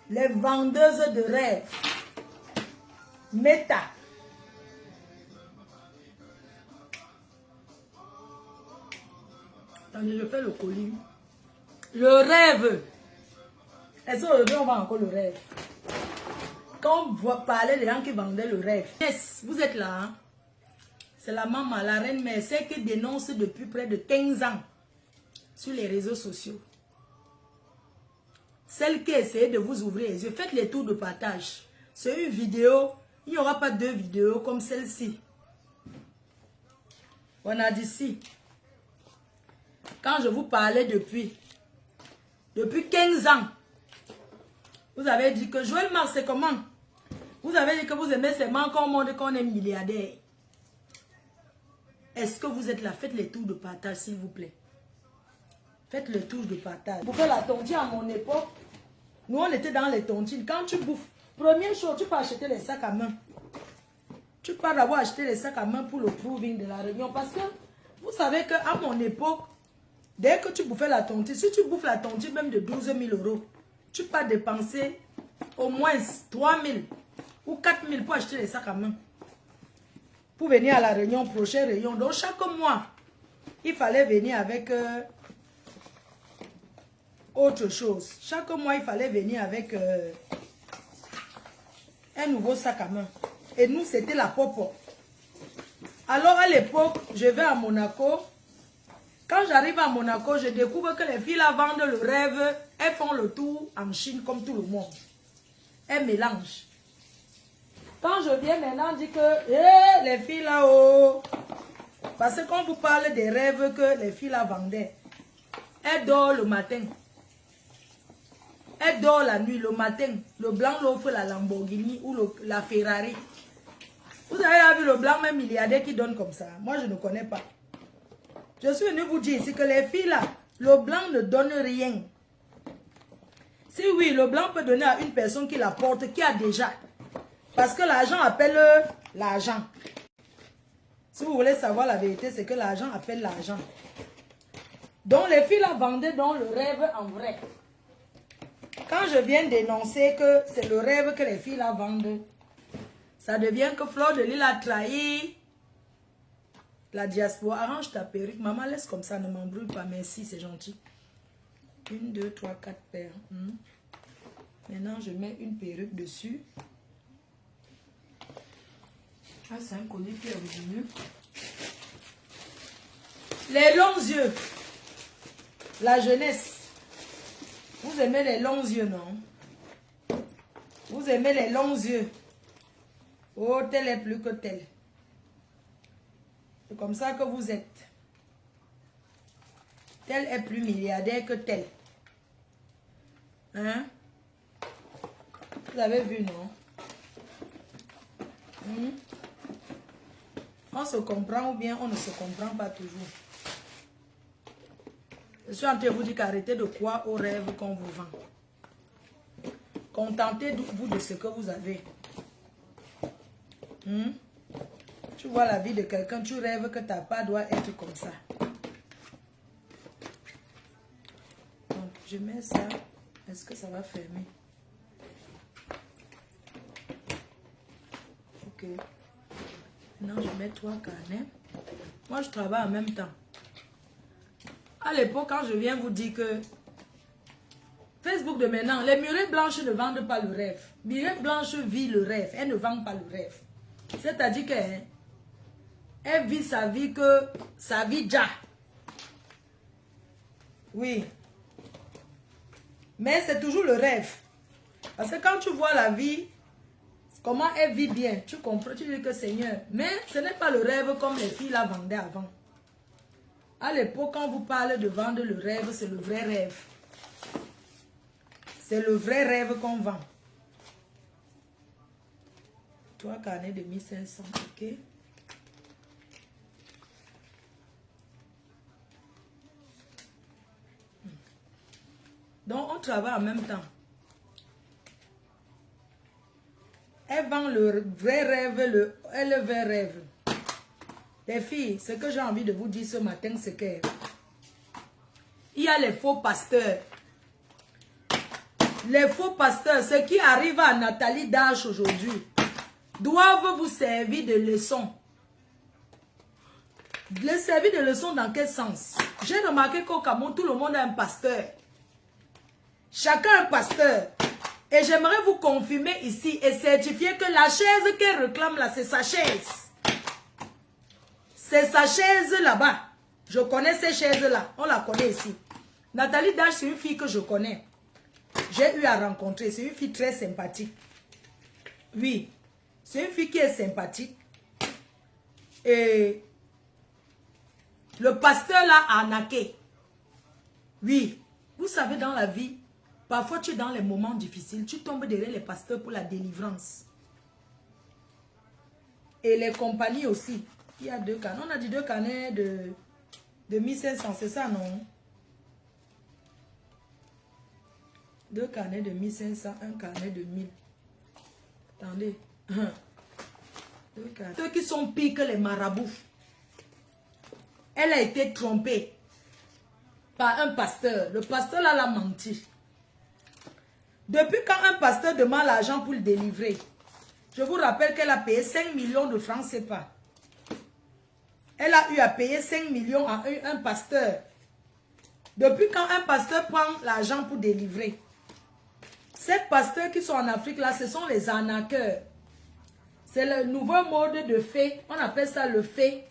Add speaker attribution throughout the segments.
Speaker 1: Les vendeuses de rêves. Meta. Attendez, je fais le colis. Le rêve. Est-ce qu'aujourd'hui, on va encore le rêve? Quand vous parlez des gens qui vendaient le rêve. Yes, vous êtes là. Hein? C'est la maman, la reine mère, celle qui dénonce depuis près de 15 ans sur les réseaux sociaux. Celle qui essaie de vous ouvrir les yeux. Faites les tours de partage. C'est une vidéo. Il n'y aura pas deux vidéos comme celle-ci. On a dit si. Quand je vous parlais depuis 15 ans, vous avez dit que Joël Marc, c'est comment? Vous avez dit que vous aimez seulement quand on montre qu'on est milliardaire. Est-ce que vous êtes là? Faites les tours de partage, s'il vous plaît. Faites le tour de partage. Pour faire la tontine à mon époque, nous on était dans les tontines. Quand tu bouffes, première chose, tu peux acheter les sacs à main. Tu peux d'abord acheter les sacs à main pour le proving de la réunion. Parce que vous savez qu'à mon époque, dès que tu bouffais la tontine, si tu bouffes la tontine même de 12 000 €, tu peux dépenser au moins 3 000 ou 4 000 pour acheter les sacs à main. Pour venir à la réunion, prochaine réunion. Donc chaque mois, il fallait venir avec autre chose. Chaque mois, il fallait venir avec un nouveau sac à main. Et nous, c'était la popo. Alors à l'époque, je vais à Monaco. Quand j'arrive à Monaco, je découvre que les filles là vendent le rêve. Elles font le tour en Chine comme tout le monde. Elles mélangent. Quand je viens maintenant, on dit que les filles là-haut. Parce que quand vous parlez des rêves que les filles là vendaient, elles dorment le matin. Elles dorment la nuit, le matin. Le blanc l'offre la Lamborghini ou la Ferrari. Vous avez vu le blanc même milliardaire qui donne comme ça? Moi, je ne connais pas. Je suis venu vous dire ici que les filles là, le blanc ne donne rien. Si oui, le blanc peut donner à une personne qui la porte, qui a déjà. Parce que l'argent appelle l'argent. Si vous voulez savoir la vérité, c'est que l'argent appelle l'argent. Donc les filles là vendaient dans le rêve en vrai. Quand je viens d'énoncer que c'est le rêve que les filles là vendent, ça devient que Fleur de Lys a trahi la diaspora. Arrange ta perruque. Maman, laisse comme ça, ne m'embrouille pas. Merci, c'est gentil. 1, 2, 3, 4 paires. Maintenant, je mets une perruque dessus. Ah, c'est un collier qui est revenu. Les longs yeux. La jeunesse. Vous aimez les longs yeux, non? Vous aimez les longs yeux. Oh, tel est plus que tel. C'est comme ça que vous êtes. Tel est plus milliardaire que tel. Hein? Vous avez vu, non? On se comprend ou bien on ne se comprend pas toujours. Je suis en train de vous dire qu'arrêtez de croire aux rêves qu'on vous vend. Contentez-vous de ce que vous avez. Tu vois la vie de quelqu'un, tu rêves que ta part doit être comme ça. Donc, je mets ça. Est-ce que ça va fermer? Ok. Maintenant, je mets 3 carnets. Moi, je travaille en même temps. À l'époque, quand je viens vous dire que Facebook de maintenant, les Mireille Blanche ne vendent pas le rêve. Mireille Blanche vit le rêve. Elle ne vend pas le rêve. C'est-à-dire qu'elle vit sa vie déjà. Oui. Mais c'est toujours le rêve. Parce que quand tu vois la vie, comment elle vit bien, tu comprends, tu dis que Seigneur. Mais ce n'est pas le rêve comme les filles la vendaient avant. À l'époque, quand vous parlez de vendre le rêve, c'est le vrai rêve. C'est le vrai rêve qu'on vend. 3 carnets de 1500, ok? Donc, on travaille en même temps. Elle vend le vrai rêve, le vrai rêve. Les filles, ce que j'ai envie de vous dire ce matin, c'est que il y a les faux pasteurs. Les faux pasteurs, ceux qui arrivent à Nathalie Dash aujourd'hui, doivent vous servir de leçon. Les servir de leçon dans quel sens? J'ai remarqué qu'au Cameroun, tout le monde a un pasteur. Chacun un pasteur. Et j'aimerais vous confirmer ici et certifier que la chaise qu'elle réclame là, c'est sa chaise. C'est sa chaise là-bas. Je connais ces chaises-là. On la connaît ici. Nathalie Dash, c'est une fille que je connais. J'ai eu à rencontrer. C'est une fille très sympathique. Oui. C'est une fille qui est sympathique. Et le pasteur là a arnaqué. Oui. Vous savez, dans la vie, parfois tu es dans les moments difficiles. Tu tombes derrière les pasteurs pour la délivrance. Et les compagnies aussi. Il y a 2 canets. On a dit 2 canets de 1500. C'est ça, non? 2 canets de 1500. Un canet de 1000. Attendez. 2 canets. Ceux qui sont pires que les marabouts. Elle a été trompée par un pasteur. Le pasteur là l'a menti. Depuis quand un pasteur demande l'argent pour le délivrer, je vous rappelle qu'elle a payé 5 millions de francs CFA. Elle a eu à payer 5 millions à un pasteur. Depuis quand un pasteur prend l'argent pour délivrer? Ces pasteurs qui sont en Afrique là, ce sont les arnaqueurs. C'est le nouveau mode de fait. On appelle ça le fait.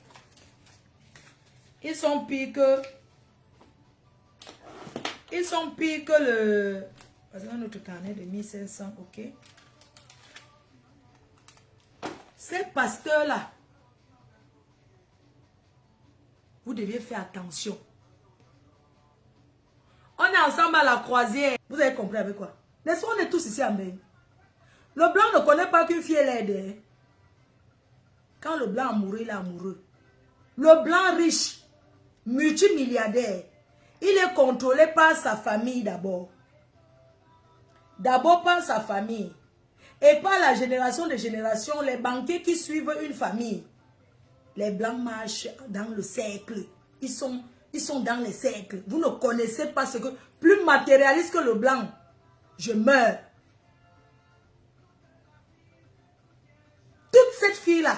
Speaker 1: Ils sont pires que... Ils sont pires que le... Un autre carnet de 1500, ok. Ces pasteurs-là, vous deviez faire attention. On est ensemble à la croisière. Vous avez compris avec quoi? N'est-ce pas, on est tous ici à même. Le blanc ne connaît pas qu'une fille l'aide. Quand le blanc amoureux, il est amoureux. Le blanc riche, multimilliardaire, il est contrôlé par sa famille d'abord. D'abord par sa famille. Et par la génération de génération, les banquiers qui suivent une famille. Les blancs marchent dans le cercle. Ils sont dans les cercles. Vous ne connaissez pas ce que... Plus matérialiste que le blanc. Je meurs. Toutes ces filles-là,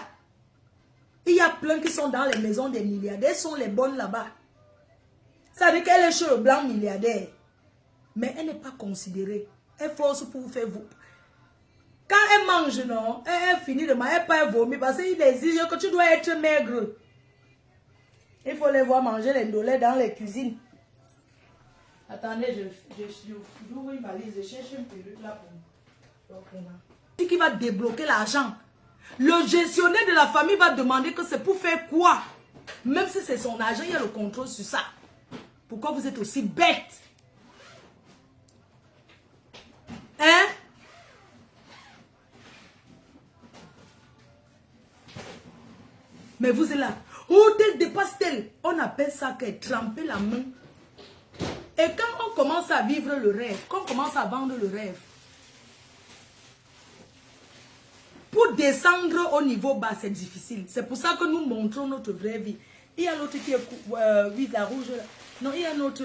Speaker 1: il y a plein qui sont dans les maisons des milliardaires. Elles sont les bonnes là-bas. Ça veut dire qu'elle est chez le blanc milliardaire. Mais elle n'est pas considérée. Elle force pour vous faire vous. Quand elle mange, non, elle finit de manger, elle pas vomir parce qu'il exige que tu dois être maigre. Il faut les voir manger les ndolés dans les cuisines. Attendez, j'ouvre une valise, je cherche une perruque là pour qui va débloquer l'argent. Le gestionnaire de la famille va demander que c'est pour faire quoi. Même si c'est son argent, il y a le contrôle sur ça. Pourquoi vous êtes aussi bête? Hein? Mais vous êtes là. Oh, tel dépasse tel. On appelle ça que tremper la main. Et quand on commence à vivre le rêve, quand on commence à vendre le rêve, pour descendre au niveau bas, c'est difficile. C'est pour ça que nous montrons notre vraie vie. Il y a l'autre qui est la rouge. Non, il y a notre...